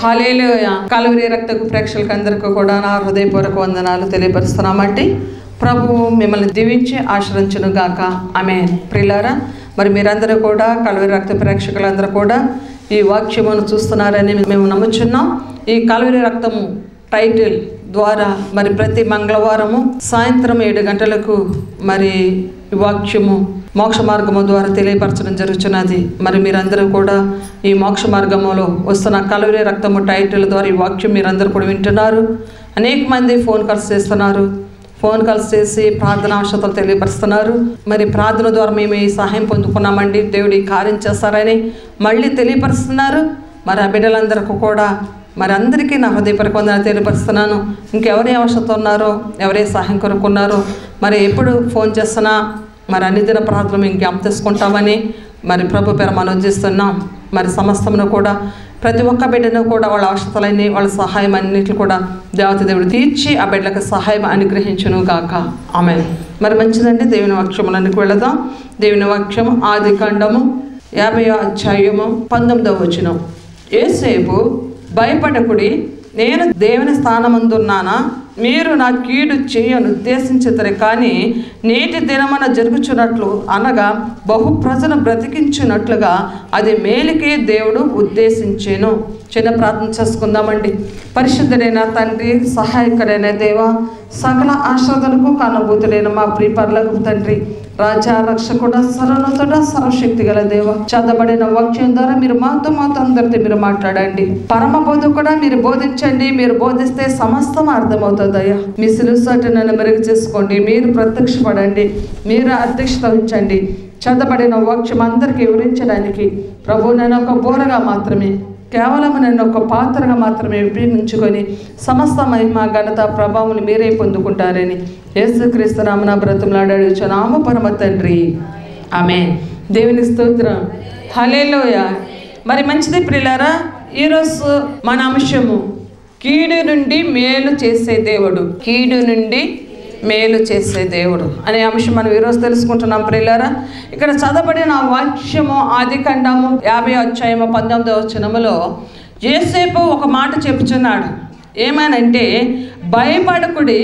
హల్లెలూయా. Calvary రక్తపు ప్రేక్షకులకు అందరికీ కూడా నా హృదయపూర్వక వందనాలు తెలియపరుస్తున్నామండి. ప్రభువు మిమ్మల్ని దీవించి ఆశీర్వదించును గాక. ఆమేన్. ప్రియులారా, మరి మీరందరూ కూడా కల్వరి రక్త ప్రేక్షకులందరూ కూడా ఈ వాక్యమును చూస్తున్నారని మేము నమ్ముచున్నాం. ఈ కల్వరి రక్తము టైటిల్ ద్వారా మరి ప్రతి మంగళవారము సాయంత్రం 7 గంటలకు మరి ఈ వాక్యము మోక్ష మార్గము ద్వారా తెలియపరచడం జరుగుతున్నది. మరి మీరందరూ కూడా ఈ మోక్ష మార్గములో వస్తున్న కల్వరి రక్తము టైటిల్ ద్వారా ఈ వాక్యం మీరందరూ కూడా వింటున్నారు. అనేక మంది ఫోన్ కాల్స్ చేస్తున్నారు. ఫోన్ కాల్స్ చేసి ప్రార్థన అవసరతలు తెలియపరుస్తున్నారు. మరి ప్రార్థన ద్వారా మేము ఈ సహాయం పొందుకున్నామండి, దేవుడి కార్యం చేస్తారని మళ్ళీ తెలియపరుస్తున్నారు. మరి ఆ బిడ్డలందరికీ కూడా మరి అందరికీ నా హృదయపూర్వక వందనాలు తెలియపరుస్తున్నాను. ఇంకెవరే అవసరత ఉన్నారో, ఎవరే సహాయం కొనుక్కున్నారో, మరి ఎప్పుడు ఫోన్ చేస్తున్నా మరి అన్ని దిన ప్రార్థన మేము జ్ఞాపకం చేసుకుంటామని మరి ప్రభు పేరు మనం చేస్తున్నాం. మరి సమస్తమును కూడా ప్రతి ఒక్క బిడ్డను కూడా వాళ్ళ అవసరతలన్నీ వాళ్ళ సహాయం అన్నింటిని కూడా దేవత దేవుడు తీర్చి ఆ బిడ్డలకు సహాయం అనుగ్రహించును గాక. ఆమేన్. మరి మంచిదండి, దేవుని వాక్యములకు వెళదాం. దేవుని వాక్యం ఆదికాండము 50వ అధ్యాయము 19వ వచనం. యోసేపు, భయపడకుడి, నేను దేవుని స్థానమందున్నానా? మీరు నా కీడు చేయను ఉద్దేశించుతారు, కానీ నేటి దినమున జరుగుచున్నట్లు అనగా బహు ప్రజలు బ్రతికించినట్లుగా అది మేలుకే దేవుడు ఉద్దేశించెను. చిన్న ప్రార్థన చేసుకుందామండి. పరిశుద్ధుడైన తండ్రి, సహాయకుడైన దేవ, సకల ఆశ్రదలకు కానభూతుడైన మా ప్రియపరులకు తండ్రి, రాజా, రక్షకుడ, సర్వోన్నతుడ, సర్వశక్తి గల దేవ, చదవబడిన వాక్యం ద్వారా మీరు మాతో అందరితో మీరు మాట్లాడండి. పరమ బోధ కూడా మీరు బోధించండి. మీరు బోధిస్తే సమస్తం అర్థమవుతుందయ్యా. మీ సిలుసాటి నన్ను మెరుగు చేసుకోండి. మీరు ప్రత్యక్షపడండి. మీరు అధ్యక్షత వహించండి. చదవబడిన వాక్యం అందరికీ వివరించడానికి ప్రభు నేను ఒక బోరగా మాత్రమే, కేవలం నేను ఒక పాత్రగా మాత్రమే ఉపయోగించుకొని సమస్త మహిమ, ఘనత, ప్రభావం మీరే పొందుకుంటారని యేసుక్రీస్తు నామమున బ్రతిమలాడుచున్నాము పరమ తండ్రి. ఆమేన్. దేవుని స్తోత్రం. హల్లెలూయా. మరి మంచిది ప్రియులారా, ఈరోజు మన అంశము కీడు నుండి మేలు చేసే దేవుడు. కీడు నుండి మేలు చేసే దేవుడు అనే అంశం మనం ఈరోజు తెలుసుకుంటున్నాం ప్రియులారా. ఇక్కడ చదవబడిన వాక్యము ఆదికాండము 50వ అధ్యాయము 19వ వచనములో యోసేపు ఒక మాట చెప్పుచున్నాడు. ఏమనంటే, భయపడకుడి,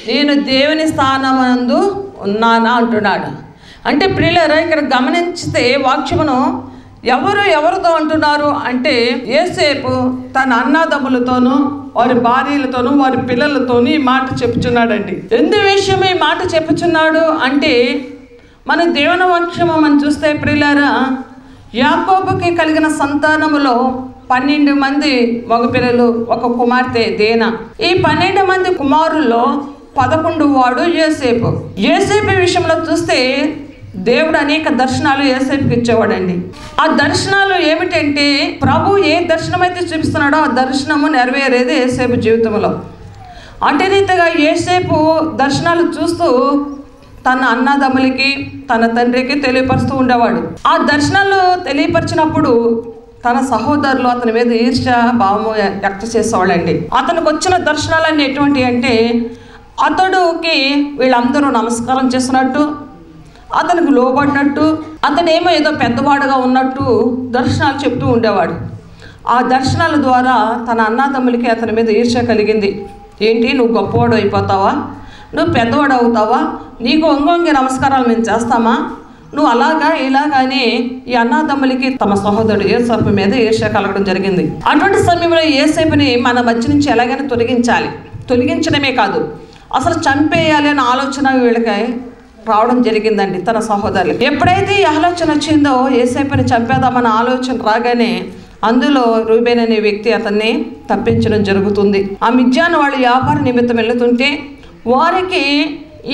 నేను దేవుని స్థానమందు ఉన్నానా అంటున్నాడు. అంటే ప్రియులారా, ఇక్కడ గమనించితే వాక్యమును ఎవరితో అంటున్నారు అంటే, యోసేపు తన అన్నదమ్ములతోనూ వారి భార్యలతోనూ వారి పిల్లలతోనూ ఈ మాట చెప్పుచున్నాడండి. ఎందు విషయం ఈ మాట చెప్పుచున్నాడు అంటే, మన దేవుని వాక్యము మనం చూస్తే ప్రియులారా, యాకోబుకి కలిగిన సంతానములో 12 మంది మగపిల్లలు, ఒక కుమార్తె దేనా. ఈ 12 మంది కుమారుల్లో 11వ వాడు యోసేపు. యోసేపు విషయంలో చూస్తే దేవుడు అనేక దర్శనాలు యోసేపుకి ఇచ్చేవాడండి. ఆ దర్శనాలు ఏమిటంటే, ప్రభు ఏ దర్శనం అయితే చూపిస్తున్నాడో ఆ దర్శనము నెరవేరేది యోసేపు జీవితంలో. అదే రీతిగా యోసేపు దర్శనాలు చూస్తూ తన అన్నదమ్ములకి, తన తండ్రికి తెలియపరుస్తూ ఉండేవాడు. ఆ దర్శనాలు తెలియపరిచినప్పుడు తన సహోదరులు అతని మీద ఈర్ష్య భావము వ్యక్తం చేసేవాళ్ళండి. అతనికి వచ్చిన దర్శనాలన్నీ ఎటువంటి అంటే, అతడుకి వీళ్ళందరూ నమస్కారం చేసినట్టు, అతనికి లోబడినట్టు, అతనేమో ఏదో పెద్దవాడుగా ఉన్నట్టు దర్శనాలు చెప్తూ ఉండేవాడు. ఆ దర్శనాల ద్వారా తన అన్నదమ్ములకి అతని మీద ఈర్ష్య కలిగింది. ఏంటి, నువ్వు గొప్పవాడు అయిపోతావా? నువ్వు పెద్దవాడు అవుతావా? నీకు వంగొంగి నమస్కారాలు మేము చేస్తామా? నువ్వు అలాగా ఇలాగానే ఈ అన్నదమ్ములకి తమ సహోదరుడు యోసేపు మీద ఈర్ష్య కలగడం జరిగింది. అటువంటి సమయంలో యోసేపుని మన మధ్య నుంచి ఎలాగైనా తొలగించాలి. తొలగించడమే కాదు, అసలు చంపేయాలి అనే ఆలోచన వీళ్ళకి రావడం జరిగిందండి తన సహోదరులు. ఎప్పుడైతే ఈ ఆలోచన వచ్చిందో, యోసేపుని చంపేద్దామన్న ఆలోచన రాగానే అందులో రూబేన్ అనే వ్యక్తి అతన్ని తప్పించడం జరుగుతుంది. ఆ మిద్యాను వాళ్ళు వ్యాపార నిమిత్తం వెళుతుంటే వారికి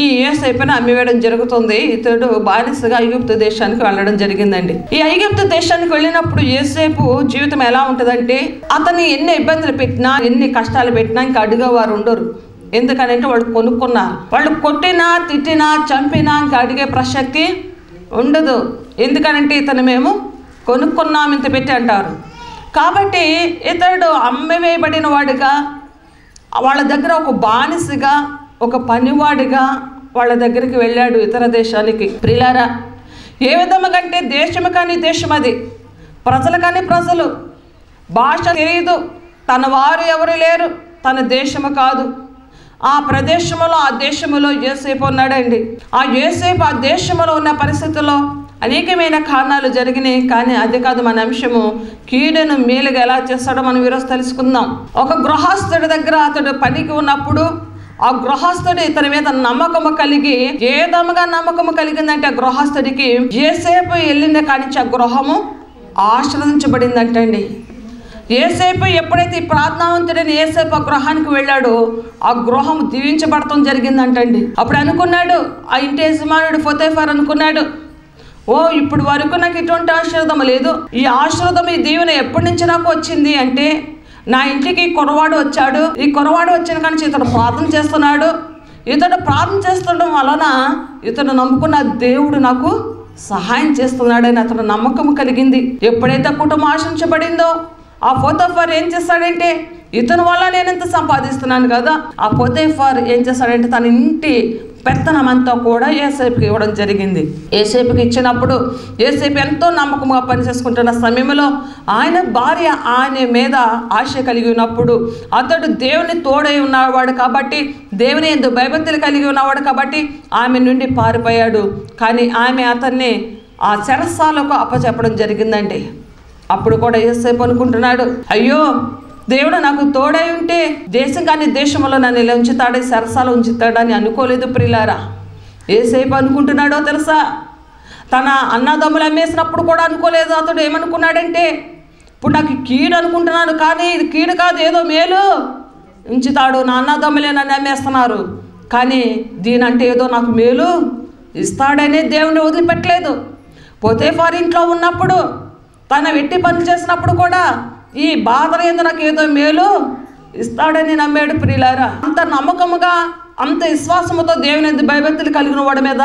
ఈ యోసేపుని అమ్మివేయడం జరుగుతుంది. ఇతడు బానిసగా ఐగుప్తు దేశానికి వెళ్ళడం జరిగిందండి. ఈ ఐగుప్తు దేశానికి వెళ్ళినప్పుడు యోసేపు జీవితం ఎలా ఉంటుందంటే, అతన్ని ఎన్ని ఇబ్బందులు పెట్టినా, ఎన్ని కష్టాలు పెట్టినా ఇంకా అడిగేవారు ఉండరు. ఎందుకనంటే వాళ్ళు కొనుక్కున్నారు. వాళ్ళు కొట్టినా, తిట్టినా, చంపినా ఇంకా అడిగే ప్రసక్తి ఉండదు. ఎందుకనంటే ఇతను మేము కొనుక్కున్నాం ఇంత పెట్టి అంటారు. కాబట్టి ఇతడు అమ్మివేయబడిన వాడిగా, వాళ్ళ దగ్గర ఒక బానిసగా, ఒక పనివాడిగా వాళ్ళ దగ్గరికి వెళ్ళాడు ఇతర దేశానికి. ప్రియులారా, ఏ విధంగా కంటే దేశము కానీ దేశం, అది ప్రజలు కానీ ప్రజలు, భాష తెలియదు, తన వారు ఎవరు లేరు, తన దేశము కాదు. ఆ ప్రదేశంలో ఆ దేశంలో యోసేపు ఉన్నాడండి. ఆ యోసేపు ఆ దేశంలో ఉన్న పరిస్థితుల్లో అనేకమైన కారణాలు జరిగినాయి. కానీ అది కాదు మన అంశము. కీడును మేలుగా ఎలా చేస్తాడో మనం ఈరోజు తెలుసుకుందాం. ఒక గృహస్థుడి దగ్గర అతడు పనికి ఉన్నప్పుడు ఆ గృహస్థుడు ఇతని మీద నమ్మకము కలిగి, ఏ విధముగా నమ్మకము కలిగిందంటే ఆ గృహస్థుడికి యోసేపు వెళ్ళిన కానించి ఆ గృహము ఆశ్రదించబడిందంటండి. యోసేపు ఎప్పుడైతే ఈ ప్రార్థనావంతుడైన యోసేపు ఆ గృహానికి వెళ్ళాడో ఆ గృహం దీవించబడటం జరిగిందంటండి. అప్పుడు అనుకున్నాడు ఆ ఇంటి యజమానుడు పోతీఫర్ అనుకున్నాడు, ఓ ఇప్పుడు వరకు నాకు ఇటువంటి ఆశీర్వాదం లేదు. ఈ ఆశీర్వాదం ఈ దీవెన ఎప్పటి నుంచి నాకు వచ్చింది అంటే, నా ఇంటికి కురవాడు వచ్చాడు. ఈ కురవాడు వచ్చిన కానీ ఇతడు ప్రార్థన చేస్తున్నాడు. ఇతడు ప్రార్థన చేస్తుండడం వలన ఇతడు నమ్ముకున్న దేవుడు నాకు సహాయం చేస్తున్నాడని అతను నమ్మకం కలిగింది. ఎప్పుడైతే కుటుంబం ఆశించబడిందో ఆ పోతీఫర్ ఏం చేస్తాడంటే, ఇతని వల్ల నేను ఎంత సంపాదిస్తున్నాను కదా. ఆ పోతీఫర్ ఏం చేస్తాడంటే తన ఇంటి పెత్తనమంతా కూడా యోసేపుకి ఇవ్వడం జరిగింది. యోసేపుకి ఇచ్చినప్పుడు యోసేపు ఎంతో నమ్మకంగా పనిచేసుకుంటున్న సమయంలో ఆయన భార్య ఆయన మీద ఆశ కలిగి ఉన్నప్పుడు, అతడు దేవుని తోడై ఉన్నవాడు కాబట్టి, దేవుని యందు భయభక్తులు కలిగి ఉన్నవాడు కాబట్టి ఆమె నుండి పారిపోయాడు. కానీ ఆమె అతన్ని ఆ చెరసాలకు అప్పచెప్పడం జరిగిందండి. అప్పుడు కూడా యోసేపు అనుకుంటున్నాడు, అయ్యో దేవుడు నాకు తోడై ఉంటే దేశం కానీ దేశంలో నన్ను ఇలా ఉంచుతాడు, సరసాలు ఉంచుతాడని అనుకోలేదు ప్రియులారా. యోసేపు అనుకుంటున్నాడో తెలుసా, తన అన్నదమ్ములు అమ్మేసినప్పుడు కూడా అనుకోలేదు. అతడు ఏమనుకున్నాడంటే, ఇప్పుడు నాకు కీడు అనుకుంటున్నాను కానీ ఇది కీడు కాదు, ఏదో మేలు ఉంచుతాడు. నా అన్నదమ్ములే నన్ను అమ్మేస్తున్నారు కానీ దీనంటే ఏదో నాకు మేలు ఇస్తాడనే దేవుని వదిలిపెట్టలేదు. పోతీఫర్ ఇంట్లో ఉన్నప్పుడు తన వెట్టి పనులు చేసినప్పుడు కూడా ఈ బాధల యందు నాకు ఏదో మేలు ఇస్తాడని నమ్మాడు ప్రియులారా. అంత నమ్మకముగా అంత విశ్వాసముతో దేవుని యందు భయభక్తులు కలిగిన వాడి మీద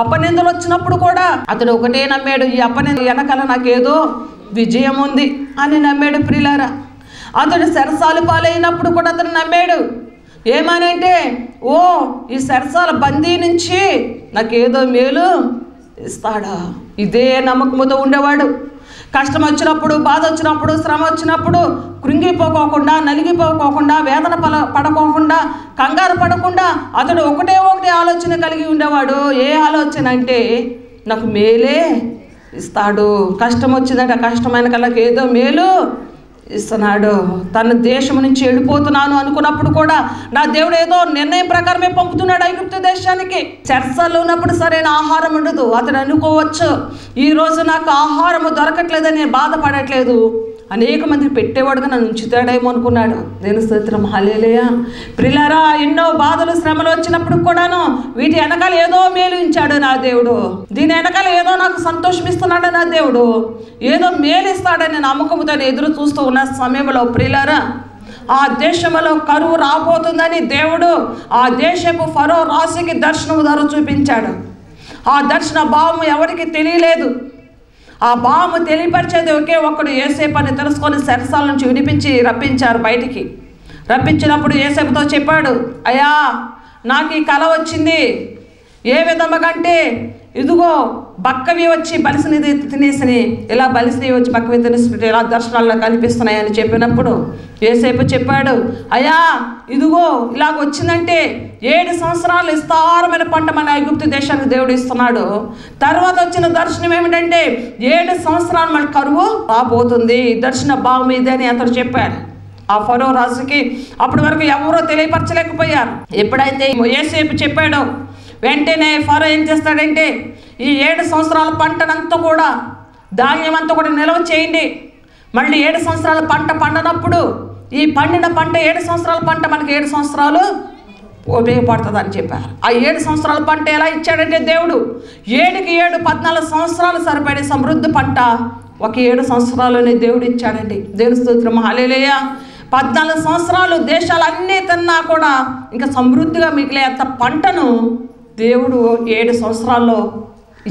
అపనిందలు వచ్చినప్పుడు కూడా అతడు ఒకటే నమ్మాడు, ఈ అపనింద వెనకాల నాకేదో విజయం ఉంది అని నమ్మాడు ప్రియులారా. అతడు సరసాలు పాలైనప్పుడు కూడా అతను నమ్మాడు. ఏమనంటే, ఓ ఈ సరసాల బందీ నుంచి నాకేదో మేలు ఇస్తాడా. ఇదే నమ్మకముతో ఉండేవాడు. కష్టం వచ్చినప్పుడు, బాధ వచ్చినప్పుడు, శ్రమ వచ్చినప్పుడు కృంగిపోకోకుండా, నలిగిపోకోకుండా, వేదన పడకోకుండా, కంగారు పడకుండా అతడు ఒకటే ఆలోచన కలిగి ఉండేవాడు. ఏ ఆలోచన అంటే, నాకు మేలే ఇస్తాడు. కష్టం వచ్చిందంటే ఆ కష్టమైన కళ్ళకి ఏదో మేలు ఇస్తున్నాడు. తన దేశం నుంచి వెళ్ళిపోతున్నాను అనుకున్నప్పుడు కూడా నా దేవుడు ఏదో నిర్ణయం ప్రకారమే పంపుతున్నాడు ఐగుప్తు దేశానికి. చెరసాల్లో ఉన్నప్పుడు సరైన ఆహారం ఉండదు. అతడు అనుకోవచ్చు, ఈరోజు నాకు ఆహారము దొరకట్లేదని బాధపడట్లేదు, అనేక మందికి పెట్టేవాడుగా నన్ను ఉంచుతాడేమో అనుకున్నాడు. నేను స్తోత్రం, హల్లెలూయా. ప్రియులారా, ఎన్నో బాధలు శ్రమలు వచ్చినప్పుడు కూడాను వీటి వెనకాల ఏదో మేలు ఉంచాడు నా దేవుడు. దీని వెనకాల ఏదో నాకు సంతోషం ఇస్తున్నాడు నా దేవుడు, ఏదో మేలు ఇస్తాడని నమ్మకంతో ఎదురు చూస్తూ ఉన్న సమయంలో ప్రియులారా, ఆ దేశంలో కరువు రాబోతుందని దేవుడు ఆ దేశపు ఫరో రాశికి దర్శనం ద్వారా చూపించాడు. ఆ దర్శన భావము ఎవరికి తెలియలేదు. ఆ భావము తెలియపరిచేది ఒకే ఒక్కడు యోసేపు అని తెలుసుకొని చెరసాల నుంచి విడిపించి రప్పించారు బయటికి. రప్పించినప్పుడు యోసేపుతో చెప్పాడు, అయ్యా నాకు ఈ కళ వచ్చింది. ఏ విధముగా అంటే, ఇదిగో బక్కవి వచ్చి బలిసిని తినేసిని, ఇలా బలిసిని వచ్చి బక్కవి తినేసి ఇలా దర్శనాల్లో కనిపిస్తున్నాయని చెప్పినప్పుడు యోసేపు చెప్పాడు, అయ్యా ఇదిగో ఇలాగ వచ్చిందంటే 7 సంవత్సరాలు విస్తారమైన పంట మన ఐగుప్తు దేశానికి దేవుడు ఇస్తున్నాడు. తర్వాత వచ్చిన దర్శనం ఏమిటంటే 7 సంవత్సరాలు మన కరువు రాబోతుంది. దర్శన భావం ఇదే అని అతడు చెప్పాడు. ఆ ఫరో రాజుకి అప్పటి వరకు ఎవరో తెలియపరచలేకపోయారు. ఎప్పుడైతే యోసేపు చెప్పాడో వెంటనే ఫరో ఏం చేస్తాడంటే, ఈ 7 సంవత్సరాల పంటనంతా కూడా, ధాన్యం అంతా కూడా నిల్వ చేయండి, మళ్ళీ 7 సంవత్సరాల పంట పండనప్పుడు ఈ పండిన పంట 7 సంవత్సరాల పంట మనకి 7 సంవత్సరాలు ఉపయోగపడుతుంది అని చెప్పారు. ఆ 7 సంవత్సరాల పంట ఎలా ఇచ్చాడంటే దేవుడు 7కి 7 14 సంవత్సరాలు సరిపడే సమృద్ధి పంట ఒక 7 సంవత్సరాల్లోనే దేవుడు ఇచ్చాడండి. దేవుని స్తోత్రం, హల్లెలూయా. 14 సంవత్సరాలు దేశాలన్నీ తిన్నా కూడా ఇంకా సమృద్ధిగా మిగిలేంత పంటను దేవుడు 7 సంవత్సరాల్లో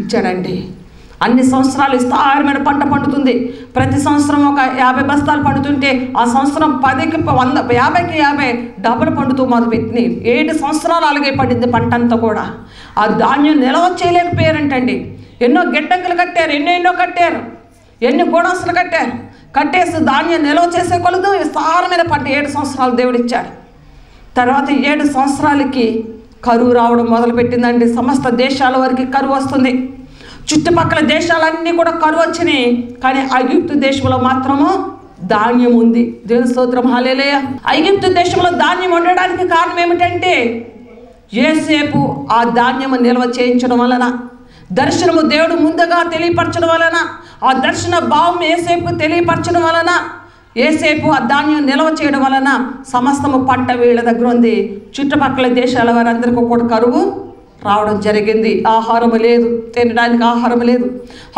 ఇచ్చాడండి. అన్ని సంవత్సరాలు విస్తారమైన పంట పండుతుంది. ప్రతి సంవత్సరం ఒక 50 బస్తాలు పండుతుంటే ఆ సంవత్సరం 10కి 100, 50కి 50 డబ్బులు పండుతూ మొదలుపెట్టింది. 7 సంవత్సరాలు అలాగే పండింది పంట అంతా కూడా. ఆ ధాన్యం నిల్వ చేయలేకపోయారంటండి. ఎన్నో గిడ్డంకులు కట్టారు, ఎన్నో కట్టారు, ఎన్ని గోడౌన్స్లు కట్టారు, కట్టేసి ధాన్యం నిల్వ చేసే కొలదు విస్తారమైన పంట 7 సంవత్సరాలు దేవుడు ఇచ్చాడు. తర్వాత 7 సంవత్సరాలకి కరువు రావడం మొదలుపెట్టిందండి. సమస్త దేశాల వరకు కరువు వస్తుంది. చుట్టుపక్కల దేశాలన్నీ కూడా కరువు వచ్చినాయి. కానీ ఐగుప్తు దేశంలో మాత్రము ధాన్యం ఉంది. దేవుని స్తోత్రం, హల్లెలూయా. ఐగుప్తు దేశంలో ధాన్యం ఉండడానికి కారణం ఏమిటంటే యోసేపు ఆ ధాన్యము నిల్వ చేయించడం వలన, దర్శనము దేవుడు ముందుగా తెలియపరచడం వలన, ఆ దర్శన భావం యోసేపుకు తెలియపరచడం వలన, యోసేపు ఆ ధాన్యం నిల్వ చేయడం వలన సమస్తము పంట వీళ్ళ దగ్గర ఉంది. చుట్టుపక్కల దేశాల వారందరికీ కూడా కరువు రావడం జరిగింది. ఆహారము లేదు, తినడానికి ఆహారం లేదు.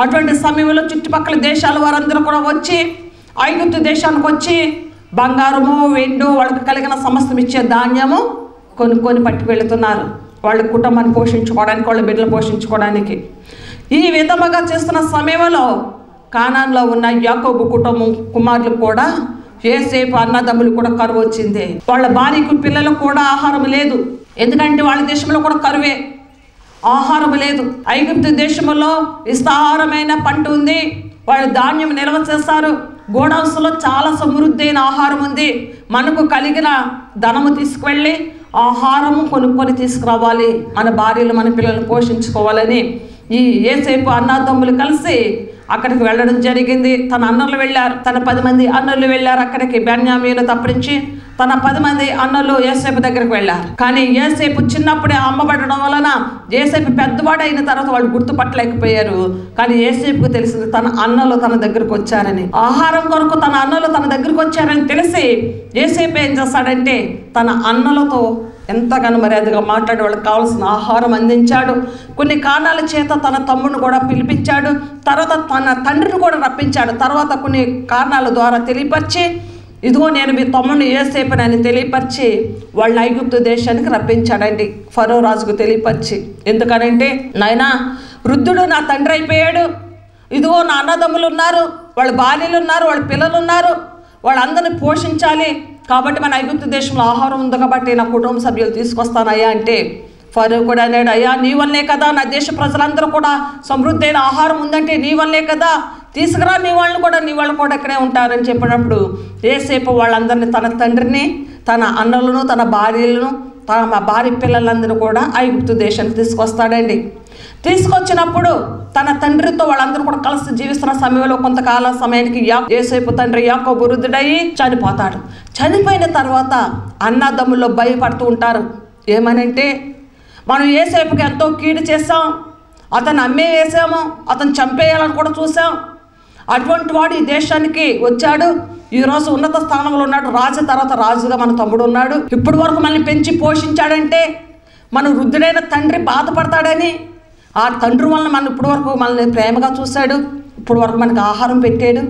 అటువంటి సమయంలో చుట్టుపక్కల దేశాల వారందరూ కూడా వచ్చి ఐగుప్తు దేశానికి వచ్చి బంగారము, వెండు, వాళ్ళకి కలిగిన సమస్తం ఇచ్చే ధాన్యము కొనుక్కొని పట్టుకు వెళుతున్నారు. వాళ్ళ కుటుంబాన్ని పోషించుకోవడానికి, వాళ్ళ బిడ్డలు పోషించుకోవడానికి. ఈ విధముగా చేస్తున్న సమయంలో కానాన్లో ఉన్న యాకోబు కుటుంబం కుమారులు కూడా, యోసేపు అన్నదమ్ములు కూడా కరువు వచ్చింది. వాళ్ళ భార్యకు పిల్లలకు కూడా ఆహారం లేదు. ఎందుకంటే వాళ్ళ దేశంలో కూడా కరువే, ఆహారం లేదు. ఐగుప్తు దేశంలో విస్తారమైన పంట ఉంది. వాళ్ళు ధాన్యం నిల్వ చేస్తారు. గోడౌన్స్లో చాలా సమృద్ధైన ఆహారం ఉంది. మనకు కలిగిన ధనము తీసుకువెళ్ళి ఆహారము కొనుక్కొని తీసుకురావాలి, మన భార్యలు మన పిల్లల్ని పోషించుకోవాలని ఈ యోసేపు అన్నదమ్ములు కలిసి అక్కడికి వెళ్ళడం జరిగింది. తన అన్నలు వెళ్ళారు, తన 10 మంది అన్నలు వెళ్ళారు అక్కడికి. బెన్యామీను తప్పించి తన 10 మంది అన్నలు యోసేపు దగ్గరికి వెళ్ళారు. కానీ యోసేపు చిన్నప్పుడే అమ్మబడడం వలన యోసేపు పెద్దవాడు అయిన తర్వాత వాళ్ళు గుర్తుపట్టలేకపోయారు. కానీ యోసేపుకు తెలిసింది తన అన్నలు తన దగ్గరకు వచ్చారని, ఆహారం కొరకు తన అన్నలు తన దగ్గరకు వచ్చారని తెలిసి యోసేపు ఏం చేస్తాడంటే తన అన్నలతో ఎంతగానో మర్యాదగా మాట్లాడి వాళ్ళకి కావాల్సిన ఆహారం అందించాడు. కొన్ని కారణాల చేత తన తమ్ముడిని కూడా పిలిపించాడు. తర్వాత తన తండ్రిని కూడా రప్పించాడు. తర్వాత కొన్ని కారణాల ద్వారా తెలియపరిచి, ఇదిగో నేను మీ తమ్ముడిని యోసేపునని తెలియపరిచి వాళ్ళ ఐగుప్తు దేశానికి రప్పించాడండి. ఫరో రాజుకు తెలియపరిచి, ఎందుకనంటే నాయనా వృద్ధుడు నా తండ్రి అయిపోయాడు, ఇదిగో నా అన్నదమ్ములు ఉన్నారు, వాళ్ళ భార్యలు ఉన్నారు, వాళ్ళ పిల్లలు ఉన్నారు, వాళ్ళందరినీ పోషించాలి. కాబట్టి మన ఐగుప్తు దేశంలో ఆహారం ఉంది కాబట్టి నా కుటుంబ సభ్యులు తీసుకొస్తానయ్యా అంటే ఫరో కూడా అన్నాడు, అయ్యా నీ వల్లే కదా నా దేశ ప్రజలందరూ కూడా సమృద్ధైన ఆహారం ఉందంటే నీ వల్లే కదా, తీసుకురా నీ వాళ్ళు కూడా ఇక్కడే ఉంటారని చెప్పినప్పుడు యోసేపు వాళ్ళందరినీ, తన తండ్రిని, తన అన్నలను, తన భార్యలను, తన భార్య పిల్లలందరూ కూడా ఐగుప్తు దేశానికి తీసుకొస్తాడండి. తీసుకొచ్చినప్పుడు తన తండ్రితో వాళ్ళందరూ కూడా కలిసి జీవిస్తున్న సమయంలో కొంతకాల సమయానికి యోసేపు తండ్రి యాకోబు వృద్ధుడయి చనిపోతాడు. చనిపోయిన తర్వాత అన్నదమ్ముల్లో భయపడుతూ ఉంటారు. ఏమనంటే మనం యోసేపుకి ఎంతో కీడు చేసాం, అతను అమ్మేసాము, అతను చంపేయాలని కూడా చూసాం, అటువంటి వాడు ఈ దేశానికి వచ్చాడు, ఈరోజు ఉన్నత స్థానంలో ఉన్నాడు, రాజు తర్వాత రాజుగా మన తమ్ముడు ఉన్నాడు, ఇప్పటి వరకు మనల్ని పెంచి పోషించాడంటే మన వృద్ధుడైన తండ్రి బాధపడతాడని, ఆ తండ్రి వలన మనం ఇప్పటి వరకు మనల్ని ప్రేమగా చూశాడు, ఇప్పుడు వరకు మనకు ఆహారం పెట్టాడు,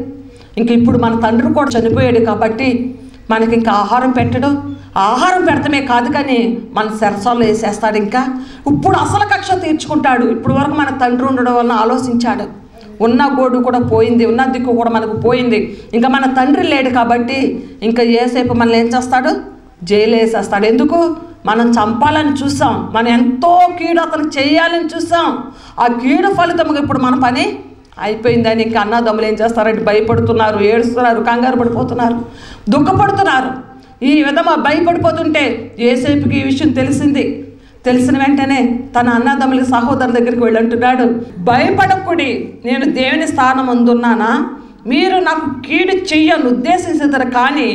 ఇంక ఇప్పుడు మన తండ్రి కూడా చనిపోయాడు కాబట్టి మనకి ఇంకా ఆహారం పెట్టడు, ఆహారం పెడతమే కాదు కానీ మన సరసాలు వేసేస్తాడు, ఇంకా ఇప్పుడు అసలు కక్ష తీర్చుకుంటాడు. ఇప్పుడు వరకు మన తండ్రి ఉండడం వలన ఆలోచించాడు, ఉన్న గోడు కూడా పోయింది, ఉన్న దిక్కు కూడా మనకు పోయింది, ఇంకా మన తండ్రి లేడు కాబట్టి ఇంకా యోసేపు మనల్ని ఏం చేస్తాడు, జైలు వేసేస్తాడు. ఎందుకు, మనం చంపాలని చూసాం, మనం ఎంతో కీడు అతను చేయాలని చూసాం, ఆ కీడు ఫలితంగా ఇప్పుడు మన పని అయిపోయిందని ఇంకా అన్నదమ్ములు ఏం చేస్తారంటే భయపడుతున్నారు, ఏడుస్తున్నారు, కంగారు పడిపోతున్నారు, దుఃఖపడుతున్నారు. ఈ విధంగా భయపడిపోతుంటే యోసేపుకి ఈ విషయం తెలిసింది. తెలిసిన వెంటనే తన అన్నదమ్ముల సహోదరు దగ్గరికి వెళ్ళి అంటున్నాడు, భయపడకుడి, నేను దేవుని స్థానం అందున్నానా, మీరు నాకు కీడు చెయ్యను ఉద్దేశించారు, కానీ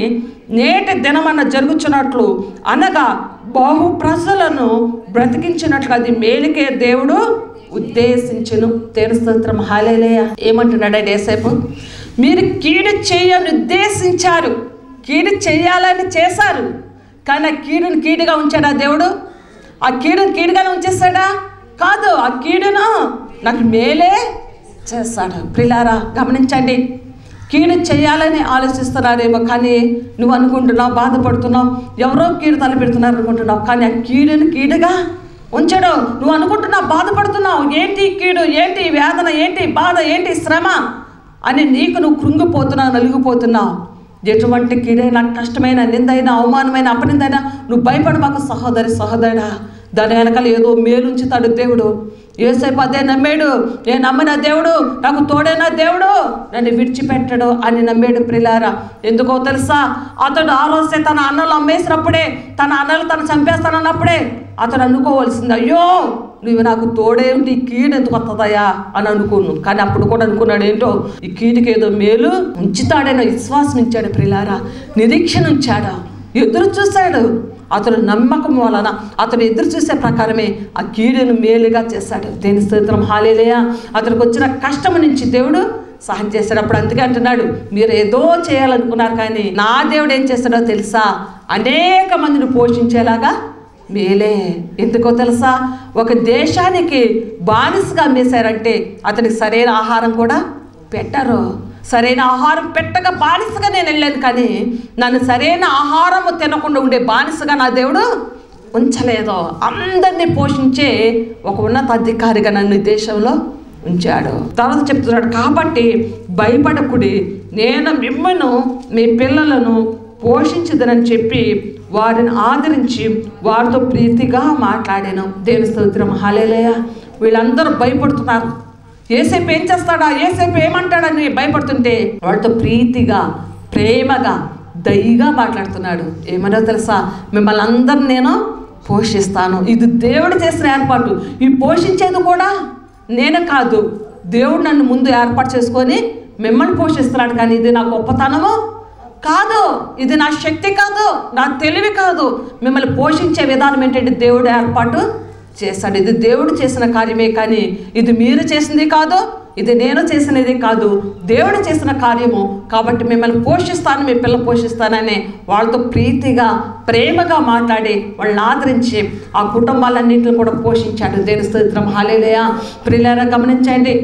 నేటి దినమన్న జరుగుతున్నట్లు అనగా బహు ప్రజలను బ్రతికించినట్లు అది మేలుకే దేవుడు ఉద్దేశించును. దేవుని స్తోత్రం, హల్లెలూయా. ఏమంటున్నాడు యోసేపు, మీరు కీడు చేయని ఉద్దేశించారు, కీడు చేయాలని చేశారు, కానీ ఆ కీడును కీడుగా ఉంచాడా దేవుడు? ఆ కీడును కీడుగానే ఉంచేస్తాడా? కాదు, ఆ కీడును నాకు మేలే చేస్తాడు. ప్రియులారా గమనించండి, కీడు చేయాలని ఆలోచిస్తున్నారేమో, కానీ నువ్వు అనుకుంటున్నావు, బాధపడుతున్నావు, ఎవరో కీడు తలపెడుతున్నారు అనుకుంటున్నావు, కానీ ఆ కీడును కీడుగా ఉంచడు. నువ్వు అనుకుంటున్నావు, బాధపడుతున్నావు, ఏంటి కీడు, ఏంటి వేదన, ఏంటి బాధ, ఏంటి శ్రమ అని నీకు నువ్వు కృంగిపోతున్నావు, నలిగిపోతున్నావు. ఎటువంటి కీడైనా, కష్టమైన, నిందైనా, అవమానమైన, అపనిందైనా నువ్వు భయపడబాకు సహోదరి, సహోదరుడా. దాని వెనకాల ఏదో మేలుంచుతాడు దేవుడు, యోసేపు అదే నమ్మాడు. నేను నమ్మిన దేవుడు నాకు తోడైన దేవుడు నన్ను విడిచిపెట్టడు అని నమ్మాడు ప్రియులారా. ఎందుకో తెలుసా? అతడు ఆ రోజే తన అన్నలు అమ్మేసినప్పుడే, తన అన్నలు తను చంపేస్తానన్నప్పుడే అతడు అనుకోవాల్సింది, అయ్యో నువ్వు నాకు తోడే ఉండి ఈ కీడు ఎందుకు వస్తుందయ్యా అని అనుకున్నాను. కానీ అప్పుడు కూడా అనుకున్నాడు, ఏంటో ఈ కీడుకి ఏదో మేలు ఉంచుతాడైనా విశ్వాసం ఉంచాడు ప్రియులారా, నిరీక్షణ ఉంచాడు, ఎదురు చూశాడు. అతడు నమ్మకం వలన అతడు ఎదురు చూసే ప్రకారమే ఆ కీడును మేలుగా చేశాడు. దేని స్తోత్రం, హల్లెలూయా. అతనికి వచ్చిన కష్టం నుంచి దేవుడు సహాయం చేశాడు. అప్పుడు అందుకే అంటున్నాడు, మీరు ఏదో చేయాలనుకున్నారు కానీ నా దేవుడు ఏం చేస్తాడో తెలుసా? అనేక మందిని పోషించేలాగా మేలే. ఎందుకో తెలుసా? ఒక దేశానికి బానిసగా అమ్మేశారంటే అతనికి సరైన ఆహారం కూడా పెట్టరు. సరైన ఆహారం పెట్టక బానిసగా నేను వెళ్ళాను, కానీ నన్ను సరైన ఆహారము తినకుండా ఉండే బానిసగా నా దేవుడు ఉంచలేదు. అందరినీ పోషించే ఒక ఉన్నత అధికారిగా నన్ను ఈ దేశంలో ఉంచాడు. తర్వాత చెప్తున్నాడు, కాబట్టి భయపడకుడి, నేను మిమ్మల్ని మీ పిల్లలను పోషించదనని చెప్పి వారిని ఆదరించి వారితో ప్రీతిగా మాట్లాడాను. దేవుని స్తోత్రం, హల్లెలూయా. వీళ్ళందరూ భయపడుతున్నారు. యోసేపు ఏం చేస్తాడా, యోసేపు ఏమంటాడని భయపడుతుంటే వాళ్ళతో ప్రీతిగా, ప్రేమగా, దయగా మాట్లాడుతున్నాడు. ఏమన్నా తెలుసా? మిమ్మల్ని అందరిని నేను పోషిస్తాను. ఇది దేవుడు చేసిన ఏర్పాటు. ఈ పోషించేది కూడా నేను కాదు, దేవుడు నన్ను ముందు ఏర్పాటు చేసుకొని మిమ్మల్ని పోషిస్తున్నాడు. కానీ ఇది నా గొప్పతనము కాదు, ఇది నా శక్తి కాదు, నా తెలివి కాదు. మిమ్మల్ని పోషించే విధానం ఏంటంటే దేవుడు ఏర్పాటు చేశాడు. ఇది దేవుడు చేసిన కార్యమే, కానీ ఇది మీరు చేసింది కాదు, ఇది నేను చేసినది కాదు, దేవుడు చేసిన కార్యము. కాబట్టి మిమ్మల్ని పోషిస్తాను, మీ పిల్లలు పోషిస్తానని వాళ్ళతో ప్రీతిగా, ప్రేమగా మాట్లాడి వాళ్ళని ఆదరించి ఆ కుటుంబాలన్నింటిని కూడా పోషించాడు. దేవుని స్తోత్రం, హల్లెలూయా. ప్రియులారా గమనించండి,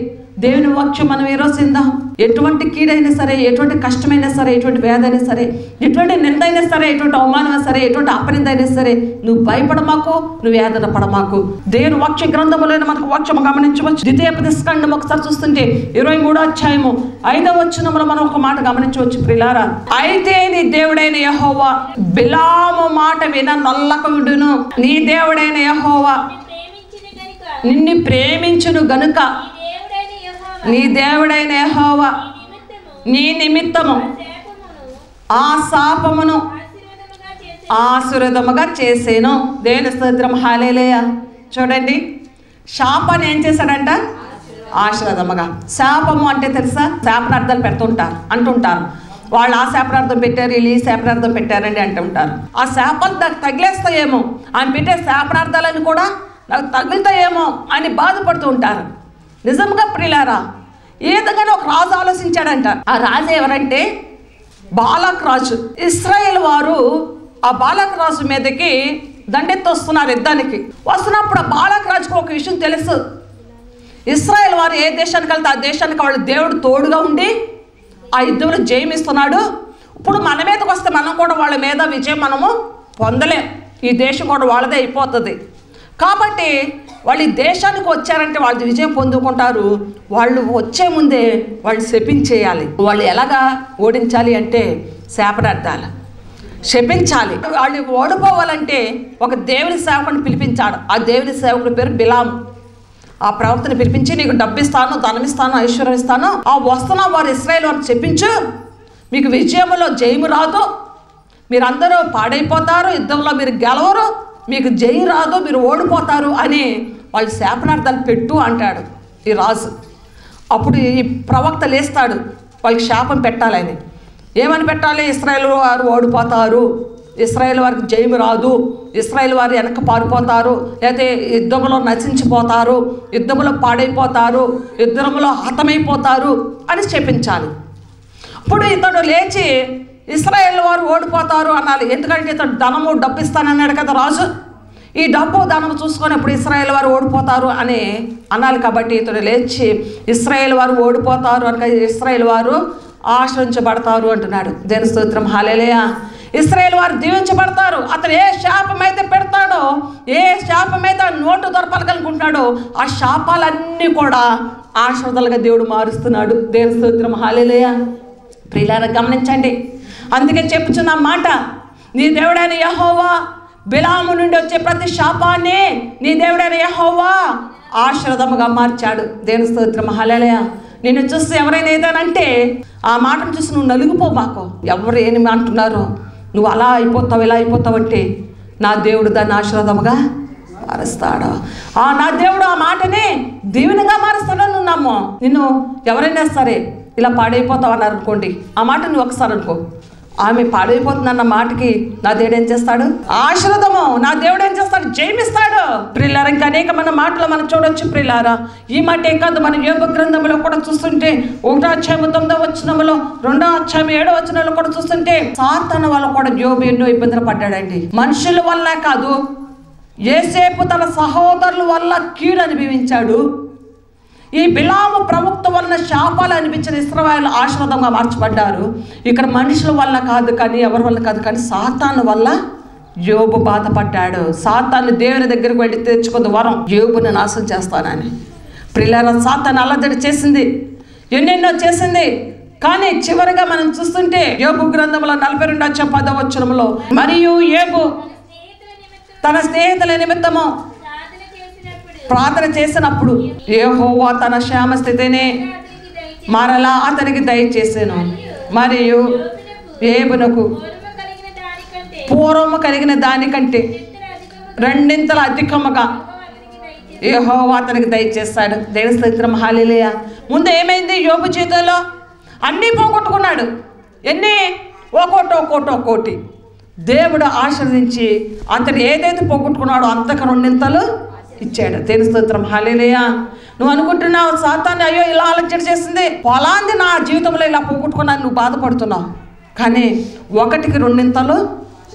దేవుని వాక్యం మనం ఈరోజు విందాం. ఎటువంటి కీడైనా సరే, ఎటువంటి కష్టమైనా సరే, ఎటువంటి వేదైనా సరే, ఎటువంటి నిందైనా సరే, ఎటువంటి అవమానమైనా సరే, ఎటువంటి అపనిందైనా సరే, నువ్వు భయపడమాకు, నువ్వు వేదన పడమాకు. దేవుని వాక్య గ్రంథములో మనకు వాక్యం గమనించవచ్చు. ద్వితీయోపదేశకాండం ఒకసారి చూస్తుంటే 23వ అధ్యాయము 5వ వచనములో మనం ఒక మాట గమనించవచ్చు ప్రియులారా. అయితే నీ దేవుడైన యెహోవా బిలాము మాట విన నల్లకముడును, నీ దేవుడైన యెహోవా నిన్ను ప్రేమించును గనుక నీ దేవుడైన యెహోవా నీ నిమిత్తము ఆ శాపమును ఆశీర్వాదముగా చేసేను. దేవుని స్తోత్రం, హల్లెలూయా. చూడండి, శాపాన్ని ఏం చేశాడంట? ఆశీర్వాదముగా. శాపము అంటే తెలుసా? శాపనార్థాలు అంటుంటారు. వాళ్ళు ఆ శాపనార్థం పెట్టారు, వీళ్ళు ఈ శాపనార్థం పెట్టారండి అంటుంటారు. ఆ శాపాలు నాకు తగిలేస్తాయేమో, ఆయన పెట్టే శాపనార్థాలని కూడా నాకు తగులుతాయేమో అని బాధపడుతూ ఉంటారు. నిజంగా ప్రియులారా, ఏదైనా ఒక రాజు ఆలోచించాడంట. ఆ రాజు ఎవరంటే బాలాక్ రాజు. ఇశ్రాయేల్ వారు ఆ బాలాక్ రాజు మీదకి దండెత్తి వస్తున్నారు యుద్ధానికి. వస్తున్నప్పుడు ఆ బాలాక్ రాజుకు ఒక విషయం తెలుసు, ఇశ్రాయేల్ వారు ఏ దేశానికి వెళ్తే ఆ దేశానికి వాళ్ళ దేవుడు తోడుగా ఉండి ఆ యుద్ధంలో జయమిస్తున్నాడు. ఇప్పుడు మన మీదకి వస్తే మనం కూడా వాళ్ళ మీద విజయం మనము పొందలేం, ఈ దేశం కూడా వాళ్ళదే అయిపోతుంది. కాబట్టి వాళ్ళు ఈ దేశానికి వచ్చారంటే వాళ్ళు విజయం పొందుకుంటారు. వాళ్ళు వచ్చే ముందే వాళ్ళు శపించేయాలి. వాళ్ళు ఎలాగా ఓడించాలి అంటే శాపనార్థాలు శపించాలి. వాళ్ళు ఓడిపోవాలంటే ఒక దేవుని సేవకుని పిలిపించాడు. ఆ దేవుని సేవకుడి పేరు బిలాము. ఆ ప్రవక్తని పిలిపించి, నీకు డబ్బిస్తాను, ధనమిస్తాను, ఐశ్వర్యం ఇస్తాను, ఆ వస్తున్న వారు ఇశ్రాయేలు వారు చెప్పించు, మీకు విజయములో జయము రాదు, మీరందరూ పాడైపోతారు, యుద్ధంలో మీరు గెలవరు, మీకు జయం రాదు, మీరు ఓడిపోతారు అని వాళ్ళు శాపనార్థాలు పెట్టు అంటాడు ఈ రాజు. అప్పుడు ఈ ప్రవక్త లేస్తాడు, వాళ్ళకి శాపం పెట్టాలని. ఏమని పెట్టాలి? ఇశ్రాయేలు వారు ఓడిపోతారు, ఇశ్రాయేల్ వారికి జయం రాదు, ఇశ్రాయేల్ వారు వెనక పారిపోతారు, లేకపోతే యుద్ధంలో నశించిపోతారు, యుద్ధంలో పాడైపోతారు, యుద్ధంలో హతమైపోతారు అని చెప్పించాలి. ఇప్పుడు ఇతడు లేచి ఇశ్రాయేల్ వారు ఓడిపోతారు అనాలి. ఎందుకంటే ఇతడు ధనము డబ్బు ఇస్తానన్నాడు కదా రాజు. ఈ డబ్బు ధనము చూసుకొని ఇప్పుడు ఇశ్రాయేల్ వారు ఓడిపోతారు అని అనాలి. కాబట్టి ఇతడు లేచి ఇశ్రాయేల్ వారు ఓడిపోతారు అనగా ఇశ్రాయేల్ వారు ఆశ్రయించబడతారు అంటున్నాడు. దేవుని స్తోత్రం, హల్లెలూయా. ఇశ్రాయేల్ వారు దీవించబడతారు. అతను ఏ శాపం అయితే పెడతాడో, ఏ శాపం అయితే నోటు దొరపాలనుకుంటున్నాడో ఆ శాపాలన్నీ కూడా ఆశీర్వాదాలుగా దేవుడు మారుస్తున్నాడు. దేవుని స్తోత్రం, హల్లెలూయా. ప్రియులారా గమనించండి, అందుకే చెప్పుచున్న మాట, నీ దేవుడైన యెహోవా బిలాము నుండి వచ్చే ప్రతి శాపాన్ని నీ దేవుడైన యెహోవా ఆశీర్వాదముగా మార్చాడు. దేవుని స్తోత్రం, హల్లెలూయా. నిన్ను చూస్తే ఎవరైనా ఏదైనా ఆ మాటను చూసి నువ్వు నలిగిపోమాకు. ఎవరు ఏమి అంటున్నారో నువ్వు అలా అయిపోతావు ఇలా అయిపోతావు అంటే నా దేవుడు దాన్ని ఆశీర్వాదముగా మారుస్తాడు. నా దేవుడు ఆ మాటని దీవెనగా మారుస్తాడని నువ్వు నమ్ము. నిన్ను ఎవరైనా సరే ఇలా పాడైపోతావు అన్నారు అనుకోండి, ఆ మాట నువ్వు ఒకసారి అనుకో, ఆమె పాడైపోతుందన్న మాటకి నా దేవుడు ఏం చేస్తాడు? ఆశీర్వాదము. నా దేవుడు ఏం చేస్తాడు? జయమిస్తాడు. ప్రియులారా, ఇంకా అనేకమైన మాటలు మనం చూడొచ్చు ప్రియులారా. ఈ మాట కాదు, మన యోబు గ్రంథంలో కూడా చూస్తుంటే 1వ అధ్యాయం 9వ వచనంలో, 2వ అధ్యాయం 7వ వచనంలో కూడా చూస్తుంటే సాతాను వల్ల కూడా యోబు ఎన్నో ఇబ్బందులు పడ్డాడండి. మనుషుల వల్ల కాదు, యోసేపు తన సహోదరుల వల్ల కీడు అనుభవించాడు. ఈ బిలాము ప్రవక్త వలన శాపాలు అనిపించిన ఇశ్రాయేలు ఆశీర్వాదంగా మార్చబడ్డారు. ఇక్కడ మనుషుల వల్ల కాదు కానీ, ఎవరి వల్ల కాదు కానీ సాతాను వల్ల యోబు బాధపడ్డాడు. సాతాను దేవుని దగ్గరికి వెళ్ళి తెచ్చుకుంది వరం, యోబుని నాశనం చేస్తానని. ప్రియులారా, సాతాను అల్లజడి చేసింది, ఎన్నెన్నో చేసింది. కానీ చివరిగా మనం చూస్తుంటే యోబు గ్రంథంలో 42వ అధ్యాయం 10వ వచనంలో, మరియు యోబు తన స్నేహితుల నిమిత్తము ప్రార్థన చేసినప్పుడు యెహోవా తన క్షేమ స్థితిని మరలా అతనికి దయచేసాను. మరియు యోబునకు పూర్వము కలిగిన దానికంటే 2 అధికముగా యెహోవా అతనికి దయచేస్తాడు. దేవుని స్తోత్రం, హల్లెలూయా. ముందు ఏమైంది? యోబు జీవితంలో అన్నీ పోగొట్టుకున్నాడు. ఎన్ని? ఒక్కోటి. దేవుడు ఆశీర్వదించి అతను ఏదైతే పోగొట్టుకున్నాడో అంతకు 2 ఇచ్చాడు. దేవుని స్తోత్రం, హల్లెలూయా. నువ్వు అనుకుంటున్నావు సాతాను అయ్యో ఇలా ఆలోచన చేసింది, ఫలాంది నా జీవితంలో ఇలా పోగొట్టుకున్నాను, నువ్వు బాధపడుతున్నావు. కానీ 1కి 2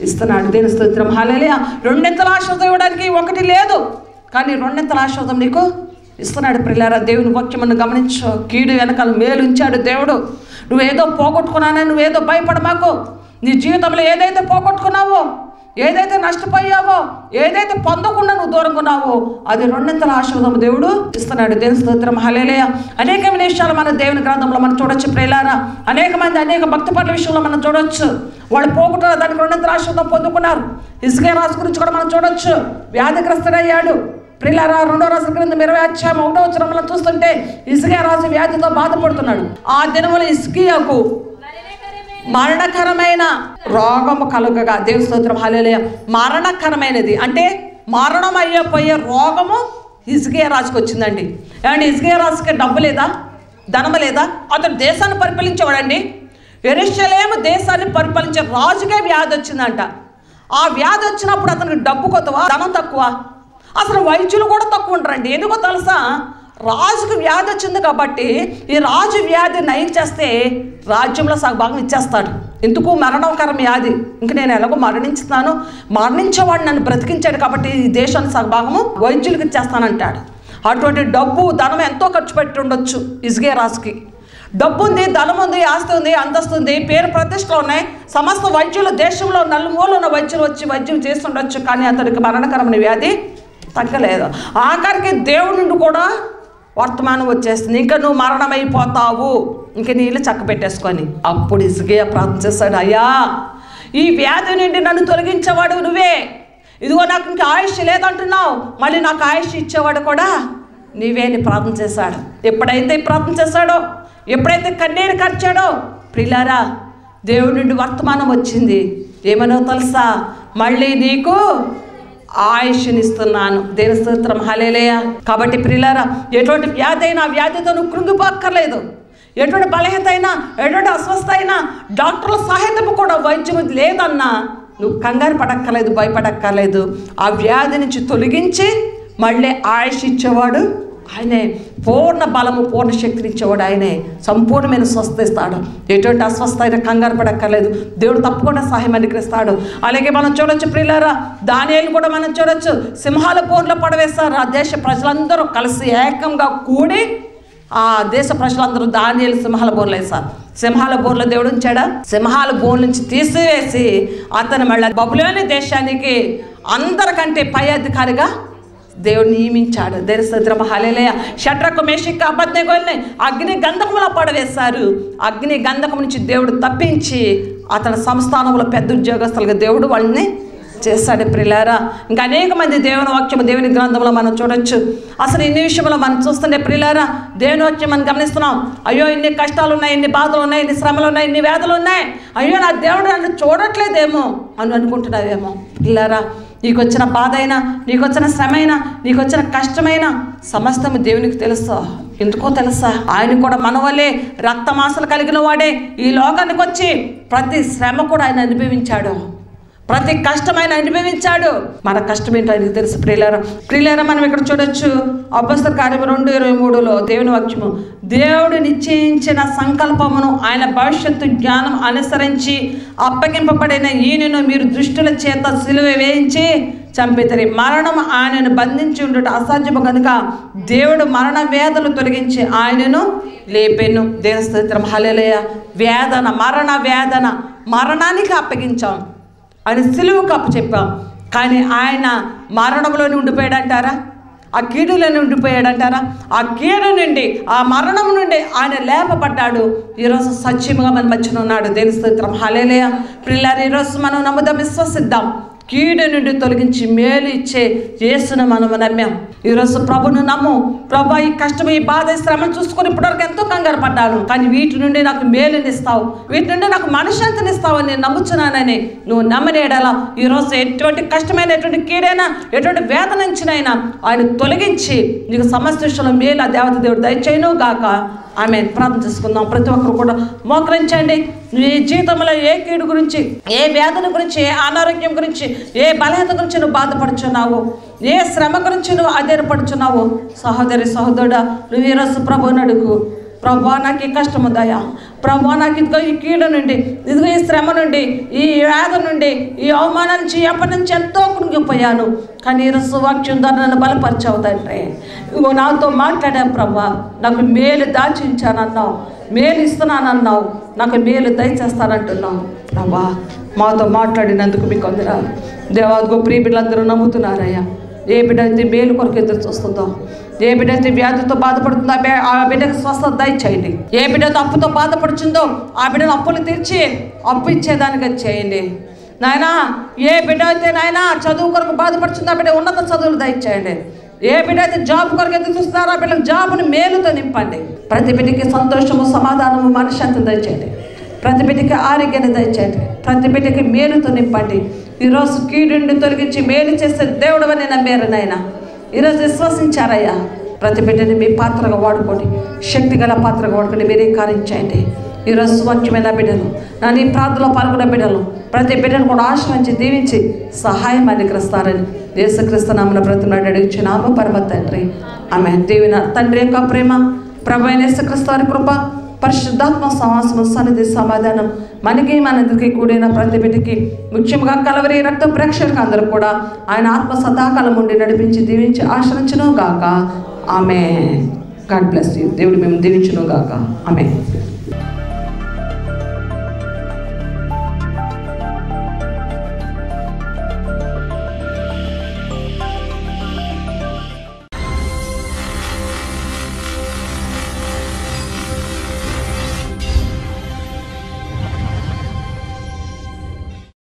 ఇస్తున్నాడు. దేవుని స్తోత్రం, హల్లెలూయా. 2 ఆశీర్వాదం ఇవ్వడానికి 1 లేదు, కానీ 2 ఆశీర్వాదం నీకు ఇస్తున్నాడు. ప్రియులారా, దేవుని వాక్యమును గమనించు. కీడు వెనకాల మేలు ఉంచాడు దేవుడు. నువ్వేదో పోగొట్టుకున్నానని నువ్వేదో భయపడమాకు. నీ జీవితంలో ఏదైతే పోగొట్టుకున్నావో, ఏదైతే నష్టపోయావో, ఏదైతే పొందకుండా నువ్వు దూరంగా ఉన్నావో అది 2 ఆశీర్వాదం దేవుడు ఇస్తున్నాడు. దేవుని స్తోత్రం, హల్లెలూయా. అనేక విషయాలు మన దేవుని గ్రంథంలో మనం చూడొచ్చు ప్రియులారా. అనేక మంది అనేక భక్తి పట్ల విషయంలో మనం చూడొచ్చు. వాళ్ళు పోగొట్టుకున్న దానికి 2 ఆశీర్వాదం పొందుకున్నారు. హిజ్కియా రాజు గురించి కూడా మనం చూడొచ్చు. వ్యాధిగ్రస్తుడయ్యాడు. ప్రియులారా, 2వ రాజుల గ్రంథం 20వ అధ్యాయం 1వ వచనంలో చూస్తుంటే హిజ్కియా రాజు వ్యాధితో బాధపడుతున్నాడు. ఆ దినములో హిజ్కియాకు మరణకరమైన రోగము కలుగగా, దేవుని స్తోత్రం, హల్లెలూయా. మరణకరమైనది అంటే మరణం అయ్యపోయే రోగము హిజ్కియా రాజుకి వచ్చిందండి. ఏమంటే హిజ్కియా రాజుకి డబ్బు లేదా, ధనము లేదా? అతను దేశాన్ని పరిపాలించేవాడండి. యెరూషలేము దేశాన్ని పరిపాలించే రాజుకే వ్యాధి వచ్చిందంట. ఆ వ్యాధి వచ్చినప్పుడు అతనికి డబ్బు కొత్తవా, ధనం తక్కువ, అసలు వైద్యులు కూడా తక్కువ ఉంటారండి. ఎందుకో తెలుసా? రాజుకు వ్యాధి వచ్చింది కాబట్టి ఈ రాజు వ్యాధి నయం చేస్తే రాజ్యంలో సగభాగం ఇచ్చేస్తాడు. ఎందుకు? మరణకరం వ్యాధి. ఇంక నేను ఎలాగో మరణించేవాడు నన్ను బ్రతికించాడు కాబట్టి ఈ దేశాన్ని సగభాగము వైద్యులకు ఇచ్చేస్తానంటాడు. అటువంటి డబ్బు ధనం ఎంతో ఖర్చు పెట్టి ఉండొచ్చు హిజ్కియా రాజుకి. డబ్బు ఉంది, ధనం ఉంది, ఆస్తి ఉంది, అంతస్తు ఉంది, పేరు ప్రతిష్టలు ఉన్నాయి. సమస్త వైద్యులు దేశంలో నలుమూలలో ఉన్న వైద్యులు వచ్చి వైద్యం చేస్తుండొచ్చు. కానీ అతనికి మరణకరమైన వ్యాధి తగ్గలేదు. ఆఖరికి దేవుడి నుండి కూడా వర్తమానం వచ్చేస్తుంది, ఇంకా నువ్వు మరణమైపోతావు, ఇంక నీళ్ళు చక్క పెట్టేసుకొని. అప్పుడు హిజ్కియా ప్రార్థన చేస్తాడు, అయ్యా ఈ వ్యాధి నుండి నన్ను తొలగించేవాడు నువ్వే. ఇదిగో నాకు ఇంకా ఆయుష్ లేదంటున్నావు, మళ్ళీ నాకు ఆయుష్ ఇచ్చేవాడు కూడా నీవే అని ప్రార్థన చేశాడు. ఎప్పుడైతే ప్రార్థన చేశాడో, ఎప్పుడైతే కన్నీరు కార్చాడో ప్రియులారా, దేవుడి నుండి వర్తమానం వచ్చింది. ఏమనో తెలుసా? మళ్ళీ నీకు ఆయుష్నిస్తున్నాను. దేవుని స్తోత్రం, హల్లెలూయా. కాబట్టి ప్రియులారా, ఎటువంటి వ్యాధి అయినా వ్యాధితో నువ్వు కృంగిపోక్కర్లేదు. ఎటువంటి బలహీనత అయినా, ఎటువంటి అస్వస్థ అయినా, డాక్టర్ల సహాయం కూడా వైద్యం లేదన్నా నువ్వు కంగారు పడక్కర్లేదు, భయపడక్కర్లేదు. ఆ వ్యాధి నుంచి తొలగించి మళ్ళీ ఆయుష్ ఇచ్చేవాడు ఆయనే. పూర్ణ బలము, పూర్ణ శక్తిని ఇచ్చేవాడు ఆయనే. సంపూర్ణమైన స్వస్థ ఇస్తాడు. ఎటువంటి అస్వస్థ అయినా కంగారు పడక్కర్లేదు, దేవుడు తప్పకుండా సహాయం అనుగ్రహిస్తాడు. అలాగే మనం చూడొచ్చు ప్రియులారా, దానియేలు కూడా మనం చూడొచ్చు. సింహాల బోన్లో పడవేస్తారు. ఆ దేశ ప్రజలందరూ కలిసి ఏకంగా కూడి ఆ దేశ ప్రజలందరూ దానియేలు సింహాల బోన్లో వేస్తారు. సింహాల బోన్లో దేవుడు ఉంచాడా? సింహాల బోన్ నుంచి తీసివేసి అతను మళ్ళీ బబులోని దేశానికి అందరికంటే పై అధికారిగా దేవుడు నియమించాడు. దేవుని స్తోత్రం, హల్లెలూయా. షడ్రకు, మేషకు, అబేద్నెగోల్ని అగ్ని గంధకములో పడవేశారు. అగ్ని గంధకం నుంచి దేవుడు తప్పించి అతని సంస్థానంలో పెద్ద ఉద్యోగస్తులుగా దేవుడు వాళ్ళని చేశాడు ప్రియులారా. ఇంకా అనేక మంది దేవుని వాక్యము దేవుని గ్రంథంలో మనం చూడొచ్చు. అసలు ఇన్ని విషయంలో మనం చూస్తుండే ప్రియులారా, దేవుని వాక్యం మనం గమనిస్తున్నాం. అయ్యో ఇన్ని కష్టాలు ఉన్నాయి, ఇన్ని బాధలు ఉన్నాయి, ఇన్ని శ్రమలు ఉన్నాయి, ఇన్ని వ్యాధులు ఉన్నాయి, అయ్యో నా దేవుడు నన్ను చూడట్లేదేమో అని అనుకుంటున్నావేమో ప్రియులారా. నీకు వచ్చిన బాధ అయినా, నీకు వచ్చిన శ్రమ అయినా, నీకు వచ్చిన కష్టమైనా సమస్తము దేవునికి తెలుసా? ఎందుకో తెలుసా? ఆయన కూడా మన వల్లే రక్తమాంసాలు కలిగిన వాడే ఈ లోకానికి వచ్చి ప్రతి శ్రమ కూడా ఆయన అనుభవించాడు, ప్రతి కష్టమైన అనుభవించాడు. మన కష్టం ఏంటో ఆయనకు తెలుసు ప్రియులారా. మనం ఇక్కడ చూడొచ్చు అపోస్తలుల కార్యము 2:23 దేవుని వాక్యము, దేవుడు నిశ్చయించిన సంకల్పమును ఆయన భవిష్యత్తు జ్ఞానం అనుసరించి అప్పగింపబడిన ఈయనను మీరు దుష్టుల చేత సిలువ వేయించి చంపితిరి. మరణం ఆయనను బంధించి ఉండుట అసాధ్యము కనుక దేవుడు మరణ వేదనలు తొలగించి ఆయనను లేపెను. దేవుని స్తోత్రం, హల్లెలూయా. వేదన, మరణ వేదన, మరణానికి అప్పగించాం, ఆయన సిలువకు అప్పచెప్పాం. కానీ ఆయన మరణంలోనే ఉండిపోయాడంటారా? ఆ కీడులోనే ఉండిపోయాడంటారా? ఆ కీడు నుండి, ఆ మరణం నుండి ఆయన లేపబడ్డాడు. ఈరోజు సత్యముగా మన మధ్యన ఉన్నాడు. దేవుని స్తోత్రం, హల్లెలూయా. ప్రియులారా, ఈరోజు మనం నమ్ముదాం, విశ్వసిద్దాం. కీడు నుండి తొలగించి మేలు ఇచ్చే యేసును మనం నమ్మాం. ఈరోజు ప్రభును నమ్ము. ప్రభు, ఈ కష్టం, ఈ బాధ, శ్రమను చూసుకొని ఇప్పటివరకు ఎంతో కంగారు పడ్డాను, కానీ వీటి నుండి నాకు మేలునిస్తావు, వీటి నుండి నాకు మనశ్శాంతినిస్తావు అని నేను నమ్ముచున్నానని నువ్వు నమ్మనేడాలా ఈరోజు ఎటువంటి కష్టమైన, ఎటువంటి కీడైనా, ఎటువంటి వేదన నుంచినైనా ఆయన తొలగించి నీకు సమస్త విషయంలో మేలు ఆ దేవత దేవుడు దయచేయును గాక. ఆమె ప్రార్థన చేసుకుందాం. ప్రతి ఒక్కరు కూడా మోకరించండి. నీ జీవితంలో ఏ కీడు గురించి, ఏ వేదన గురించి, ఏ అనారోగ్యం గురించి, ఏ బలహీనత గురించి నువ్వు బాధపడుచున్నావు, ఏ శ్రమ గురించి నువ్వు ఆధారపడుచున్నావు, సహోదరి సహోదరుడా, నువ్వు ఈరోజు ప్రభువుని అడుగు. ప్రభు, నాకు ఈ కష్టము దయా, ప్రభు నాకు ఇదిగో ఈ కీడు నుండి, ఇదిగో ఈ శ్రమ నుండి, ఈ వ్యాధి నుండి, ఈ అవమానం నుంచి, ఎప్పటి నుంచి ఎంతో కృంగిపోయాను, కానీ ఈరోజు వాక్యం ద్వారా నన్ను బలపరిచావు తండ్రి. ఇదిగో నాతో మాట్లాడావు ప్రభా, నాకు మేలు దాచించానన్నావు, మేలు ఇస్తున్నానన్నావు, నాకు మేలు దయచేస్తానంటున్నావు. ప్రభా, మాతో మాట్లాడినందుకు మీకు వందనాలు దేవా. అదిగో ప్రియ బిడ్డలందరూ నమ్ముతున్నారయ్యా. ఏ బిడ్డ అయితే మేలు కొరకు ఎదురు చూస్తుందో, ఏ బిడ్డ అయితే వ్యాధితో బాధపడుతుందో ఆ బిడ్డకు స్వస్థత దయచేయండి. ఏ బిడ్డతో అప్పుతో బాధపడుతుందో ఆ బిడ్డను అప్పులు తీర్చి అప్పు ఇచ్చేదానికి చేయండి నాయనా. ఏ బిడ్డ అయితే నాయనా చదువు కొరకు బాధపడుతుందో ఆ బిడ్డ ఉన్నత చదువులు దయచేయండి. ఏ బిడ్డ అయితే జాబ్ కొరకు ఎదురు చూస్తున్నారో ఆ బిడ్డకు జాబుని మేలుతో నింపండి. ప్రతి బిడ్డకి సంతోషము, సమాధానము, మనశ్శాంతిని దయచేయండి. ప్రతి బిడ్డకి ఆరోగ్యాన్ని దయచేయండి. ప్రతి బిడ్డకి మేలుతో నింపండి. ఈరోజు కీడుని తొలగించి మేలు చేసే దేవుడు అని నమ్మారు నాయన. ఈరోజు విశ్వసించారయ్యా. ప్రతి బిడ్డని మీ పాత్రగా వాడుకోండి, శక్తి గల పాత్రగా వాడుకోండి. మీరే కార్యించండి. ఈరోజు వాక్యమైన బిడ్డలు, నా నీ ప్రార్థనలో పాల్గొన్న బిడ్డలు, ప్రతి బిడ్డను కూడా ఆశ్రయించి దీవించి సహాయం అనుగ్రహిస్తారని యేసుక్రీస్తు నామమున బ్రతిమలాడి అడుగుచున్నాము పరమ తండ్రి, ఆమేన్. దేవుని తండ్రి యొక్క ప్రేమ, ప్రభు అయిన యేసుక్రీస్తు వారి కృప, పరిశుద్ధాత్మ సహవాసము, సన్నిధి, సమాధానం మనకి మనందరికీ కూడిన ప్రతి బిడ్డకి, ముఖ్యంగా కలవరి రక్త ప్రేక్షకులకు అందరూ కూడా ఆయన ఆత్మ సదాకాలం ఉండి నడిపించి దీవించి ఆశ్రయించును గాక. ఆమేన్. God bless you. దేవుడు మేము దీవించును గాక. ఆమేన్.